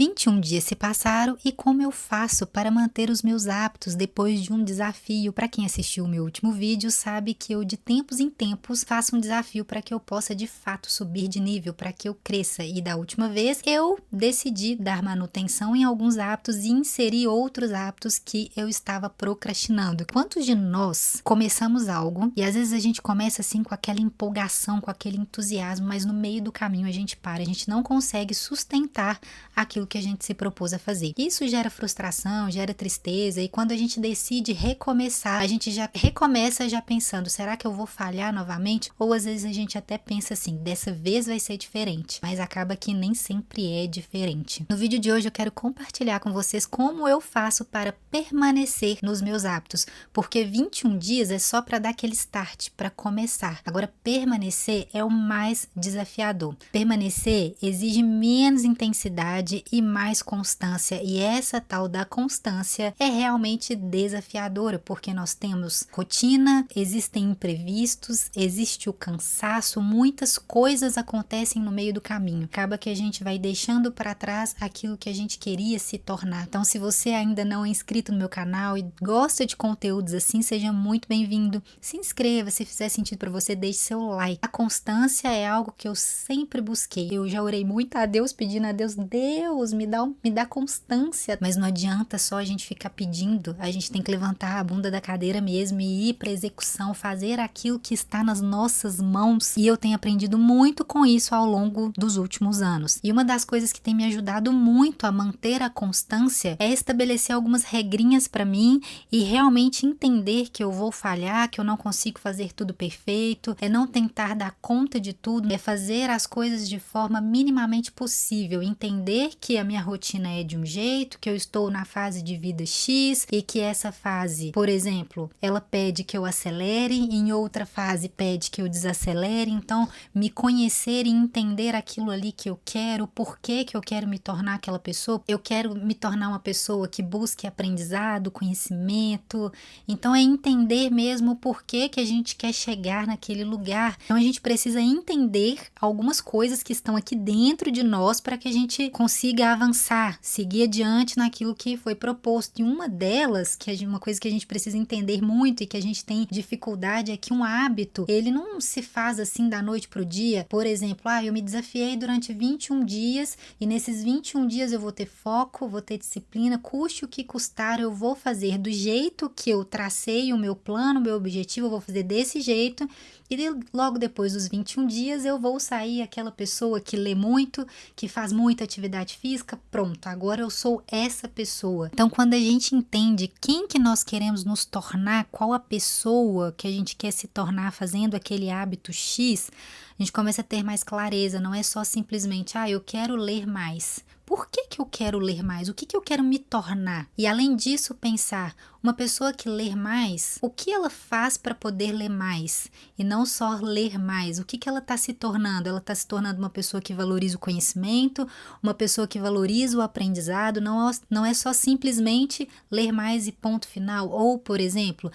21 dias se passaram e como eu faço para manter os meus hábitos depois de um desafio? Para quem assistiu o meu último vídeo sabe que eu de tempos em tempos faço um desafio para que eu possa de fato subir de nível, para que eu cresça. E da última vez eu decidi dar manutenção em alguns hábitos e inserir outros hábitos que eu estava procrastinando. Quantos de nós começamos algo e às vezes a gente começa assim com aquela empolgação, com aquele entusiasmo, mas no meio do caminho a gente para, a gente não consegue sustentar aquilo que a gente se propôs a fazer. Isso gera frustração, gera tristeza, e quando a gente decide recomeçar, a gente já recomeça já pensando, será que eu vou falhar novamente? Ou às vezes a gente até pensa assim, dessa vez vai ser diferente, mas acaba que nem sempre é diferente. No vídeo de hoje eu quero compartilhar com vocês como eu faço para permanecer nos meus hábitos, porque 21 dias é só para dar aquele start, para começar. Agora, permanecer é o mais desafiador. Permanecer exige menos intensidade e mais constância, e essa tal da constância é realmente desafiadora, porque nós temos rotina, existem imprevistos, existe o cansaço, muitas coisas acontecem no meio do caminho. Acaba que a gente vai deixando para trás aquilo que a gente queria se tornar. Então, se você ainda não é inscrito no meu canal e gosta de conteúdos assim, seja muito bem-vindo. Se inscreva, se fizer sentido para você, deixe seu like. A constância é algo que eu sempre busquei. Eu já orei muito a Deus, pedindo a Deus, Deus, me dá constância. Mas não adianta só a gente ficar pedindo, a gente tem que levantar a bunda da cadeira mesmo e ir para execução, fazer aquilo que está nas nossas mãos. E eu tenho aprendido muito com isso ao longo dos últimos anos. E uma das coisas que tem me ajudado muito a manter a constância é estabelecer algumas regrinhas para mim e realmente entender que eu vou falhar, que eu não consigo fazer tudo perfeito, é não tentar dar conta de tudo, é fazer as coisas de forma minimamente possível, entender que a minha rotina é de um jeito, que eu estou na fase de vida X e que essa fase, por exemplo, ela pede que eu acelere, em outra fase pede que eu desacelere. Então, me conhecer e entender aquilo ali que eu quero, por que eu quero me tornar aquela pessoa. Eu quero me tornar uma pessoa que busque aprendizado, conhecimento. Então, é entender mesmo por que a gente quer chegar naquele lugar. Então, a gente precisa entender algumas coisas que estão aqui dentro de nós para que a gente consiga avançar, seguir adiante naquilo que foi proposto. E uma delas, uma coisa que a gente precisa entender muito e que a gente tem dificuldade, é que um hábito, ele não se faz assim da noite pro dia. Por exemplo, eu me desafiei durante 21 dias e nesses 21 dias eu vou ter foco, vou ter disciplina, custe o que custar, eu vou fazer do jeito que eu tracei o meu plano, o meu objetivo, eu vou fazer desse jeito. E logo depois dos 21 dias eu vou sair aquela pessoa que lê muito, que faz muita atividade física, pronto, agora eu sou essa pessoa. Então, quando a gente entende quem que nós queremos nos tornar, qual a pessoa que a gente quer se tornar fazendo aquele hábito X, a gente começa a ter mais clareza, não é só simplesmente, eu quero ler mais. Por que eu quero ler mais? O que eu quero me tornar? E além disso, pensar, uma pessoa que lê mais, o que ela faz para poder ler mais? E não só ler mais, o que ela está se tornando? Ela está se tornando uma pessoa que valoriza o conhecimento, uma pessoa que valoriza o aprendizado, não é só simplesmente ler mais e ponto final. Ou, por exemplo,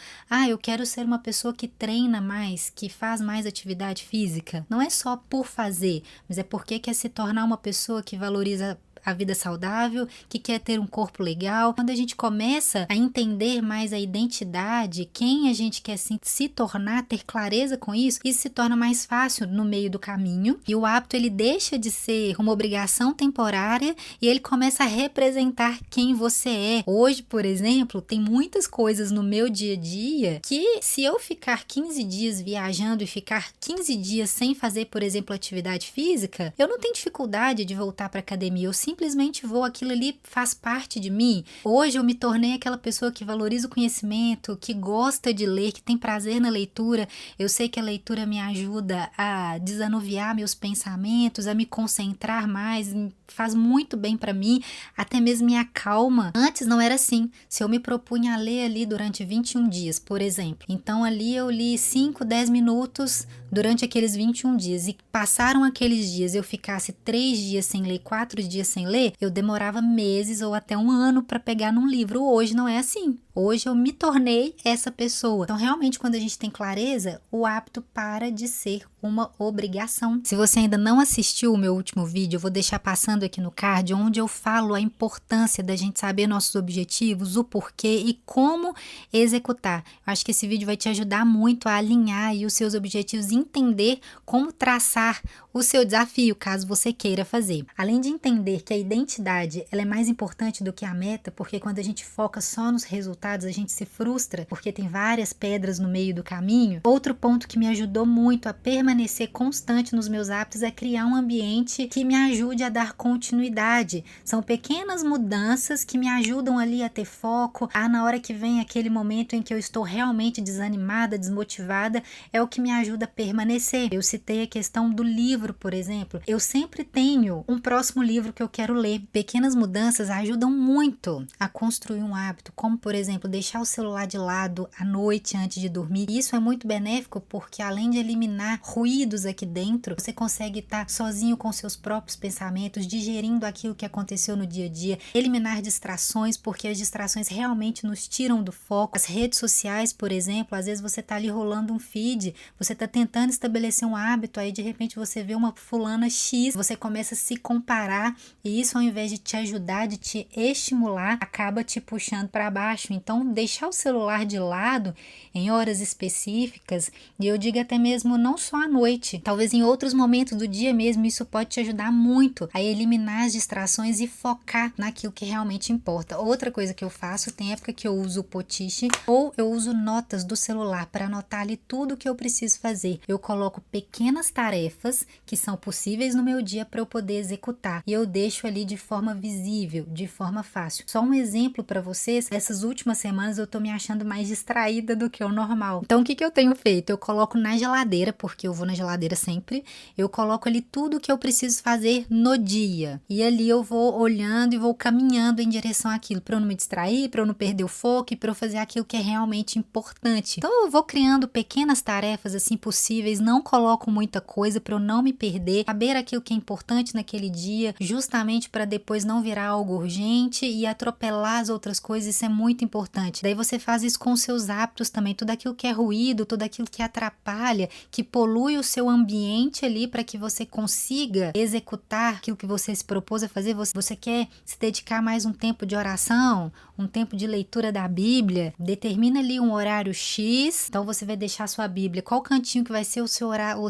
eu quero ser uma pessoa que treina mais, que faz mais atividade física. Não é só por fazer, mas é porque quer se tornar uma pessoa que valoriza a vida saudável, que quer ter um corpo legal. Quando a gente começa a entender mais a identidade, quem a gente quer se tornar, ter clareza com isso se torna mais fácil no meio do caminho. E o hábito, ele deixa de ser uma obrigação temporária e ele começa a representar quem você é. Hoje, por exemplo, tem muitas coisas no meu dia a dia que, se eu ficar 15 dias viajando e ficar 15 dias sem fazer, por exemplo, atividade física, eu não tenho dificuldade de voltar para academia. Eu simplesmente vou, aquilo ali faz parte de mim. Hoje eu me tornei aquela pessoa que valoriza o conhecimento, que gosta de ler, que tem prazer na leitura. Eu sei que a leitura me ajuda a desanuviar meus pensamentos, a me concentrar mais, faz muito bem para mim, até mesmo me acalma. Antes não era assim. Se eu me propunha a ler ali durante 21 dias, por exemplo, então ali eu li 5, 10 minutos durante aqueles 21 dias e passaram aqueles dias, eu ficasse 3 dias sem ler, 4 dias sem ler, eu demorava meses ou até um ano para pegar num livro. Hoje não é assim. Hoje eu me tornei essa pessoa. Então, realmente, quando a gente tem clareza, o hábito para de ser uma obrigação. Se você ainda não assistiu o meu último vídeo, eu vou deixar passando aqui no card, onde eu falo a importância da gente saber nossos objetivos, o porquê e como executar. Eu acho que esse vídeo vai te ajudar muito a alinhar aí os seus objetivos e entender como traçar o seu desafio, caso você queira fazer. Além de entender que a identidade ela é mais importante do que a meta, porque quando a gente foca só nos resultados, a gente se frustra, porque tem várias pedras no meio do caminho. Outro ponto que me ajudou muito a permanecer constante nos meus hábitos é criar um ambiente que me ajude a dar continuidade. São pequenas mudanças que me ajudam ali a ter foco. Na hora que vem aquele momento em que eu estou realmente desanimada, desmotivada, é o que me ajuda a permanecer. Eu citei a questão do livro, por exemplo. Eu sempre tenho um próximo livro que eu quero ler. Pequenas mudanças ajudam muito a construir um hábito, como, por exemplo, deixar o celular de lado à noite antes de dormir. Isso é muito benéfico porque, além de eliminar ruídos aqui dentro, você consegue estar sozinho com seus próprios pensamentos, digerindo aquilo que aconteceu no dia a dia, eliminar distrações, porque as distrações realmente nos tiram do foco. As redes sociais, por exemplo, às vezes você está ali rolando um feed, você está tentando estabelecer um hábito, aí de repente você vê uma fulana X, você começa a se comparar e isso, ao invés de te ajudar, de te estimular, acaba te puxando para baixo. Então, deixar o celular de lado em horas específicas, e eu digo até mesmo não só à noite, talvez em outros momentos do dia mesmo, isso pode te ajudar muito a eliminar as distrações e focar naquilo que realmente importa. Outra coisa que eu faço, tem época que eu uso o post-it ou eu uso notas do celular para anotar ali tudo o que eu preciso fazer. Eu coloco pequenas tarefas que são possíveis no meu dia para eu poder executar e eu deixo ali de forma visível, de forma fácil. Só um exemplo para vocês, essas últimas semanas eu tô me achando mais distraída do que o normal. Então o que eu tenho feito? Eu coloco na geladeira, porque eu vou na geladeira sempre, eu coloco ali tudo o que eu preciso fazer no dia. E ali eu vou olhando e vou caminhando em direção àquilo, para eu não me distrair, para eu não perder o foco e para eu fazer aquilo que é realmente importante. Então eu vou criando pequenas tarefas assim possíveis, não coloco muita coisa para eu não me perder, saber aquilo que é importante naquele dia, justamente para depois não virar algo urgente e atropelar as outras coisas. Isso é muito importante. Daí você faz isso com os seus hábitos também, tudo aquilo que é ruído, tudo aquilo que atrapalha, que polui o seu ambiente ali para que você consiga executar aquilo que você se propôs a fazer. Você quer se dedicar mais um tempo de oração, um tempo de leitura da Bíblia, determina ali um horário X, então você vai deixar a sua Bíblia. Qual cantinho que vai ser o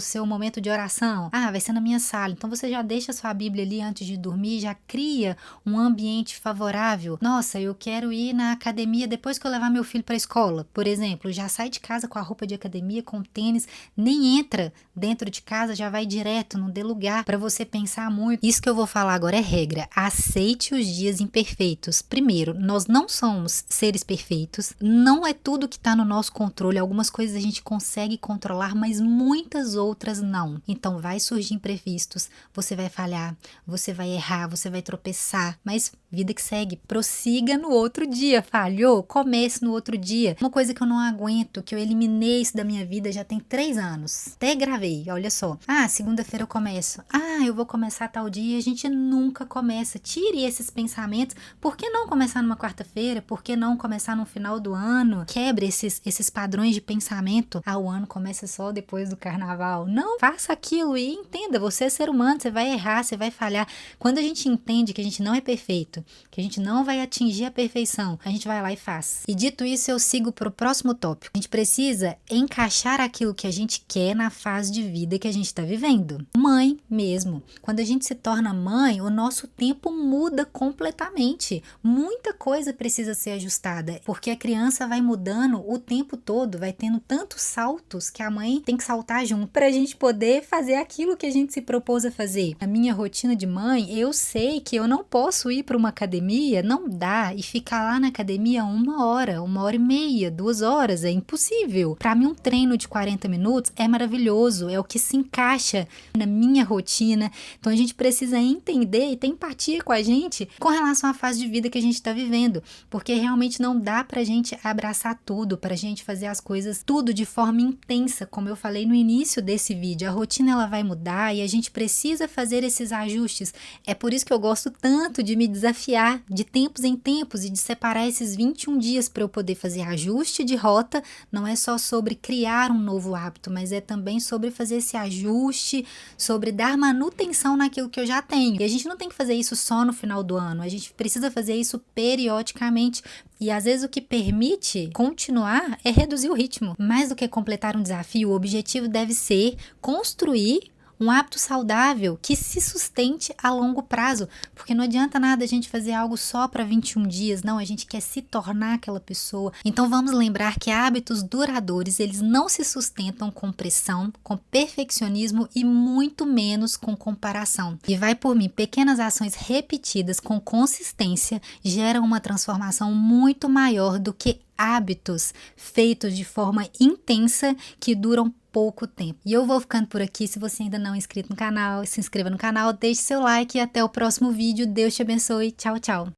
seu momento de oração? Vai ser na minha sala. Então você já deixa a sua Bíblia ali antes de dormir, já cria um ambiente favorável. Nossa, eu quero ir na academia depois que eu levar meu filho para a escola, por exemplo. Já sai de casa com a roupa de academia, com tênis, nem entra dentro de casa, já vai direto, não dê lugar para você pensar muito. Isso que eu vou falar agora é regra. Aceite os dias imperfeitos. Primeiro, nós não somos seres perfeitos, não é tudo que está no nosso controle. Algumas coisas a gente consegue controlar, mas muitas outras não. Então vai surgir imprevistos, você vai falhar, você vai errar, você vai tropeçar, mas vida que segue, prossiga no outro dia. Falhou? Comece no outro dia. Uma coisa que eu não aguento, que eu eliminei isso da minha vida já tem 3 anos. Até gravei, olha só. Segunda-feira eu começo. Eu vou começar tal dia. A gente nunca começa. Tire esses pensamentos. Por que não começar numa quarta-feira? Por que não começar no final do ano? Quebre esses padrões de pensamento. O ano começa só depois do carnaval. Não, faça aquilo e entenda. Você é ser humano, você vai errar, você vai falhar. Quando a gente entende que a gente não é perfeito, que a gente não vai atingir a perfeição, a gente vai lá e faz. E dito isso, eu sigo para o próximo tópico. A gente precisa encaixar aquilo que a gente quer na fase de vida que a gente está vivendo. Mãe mesmo. Quando a gente se torna mãe, o nosso tempo muda completamente. Muita coisa precisa ser ajustada, porque a criança vai mudando o tempo todo, vai tendo tantos saltos que a mãe tem que saltar junto para a gente poder fazer aquilo que a gente se propôs a fazer. A minha rotina de mãe, eu sei que eu não posso ir para uma academia, não dá, e ficar lá na academia 1 hora e meia, 2 horas, é impossível. Para mim, um treino de 40 minutos é maravilhoso, é o que se encaixa na minha rotina. Então a gente precisa entender e ter empatia com a gente com relação à fase de vida que a gente está vivendo, porque realmente não dá pra gente abraçar tudo, pra gente fazer as coisas tudo de forma intensa, como eu falei no início desse vídeo. A rotina ela vai mudar e a gente precisa fazer esses ajustes. É por isso que eu gosto tanto de me desafiar de tempos em tempos e de separar esses 21 dias para eu poder fazer ajuste de rota. Não é só sobre criar um novo hábito, mas é também sobre fazer esse ajuste, sobre dar manutenção naquilo que eu já tenho. E a gente não tem que fazer isso só no final do ano, a gente precisa fazer isso periodicamente. E às vezes o que permite continuar é reduzir o ritmo. Mais do que completar um desafio, o objetivo deve ser construir um hábito saudável que se sustente a longo prazo, porque não adianta nada a gente fazer algo só para 21 dias, não, a gente quer se tornar aquela pessoa. Então vamos lembrar que hábitos duradouros, eles não se sustentam com pressão, com perfeccionismo e muito menos com comparação. E vai por mim, pequenas ações repetidas com consistência geram uma transformação muito maior do que hábitos feitos de forma intensa que duram pouco tempo. E eu vou ficando por aqui. Se você ainda não é inscrito no canal, se inscreva no canal, deixe seu like e até o próximo vídeo. Deus te abençoe. Tchau, tchau.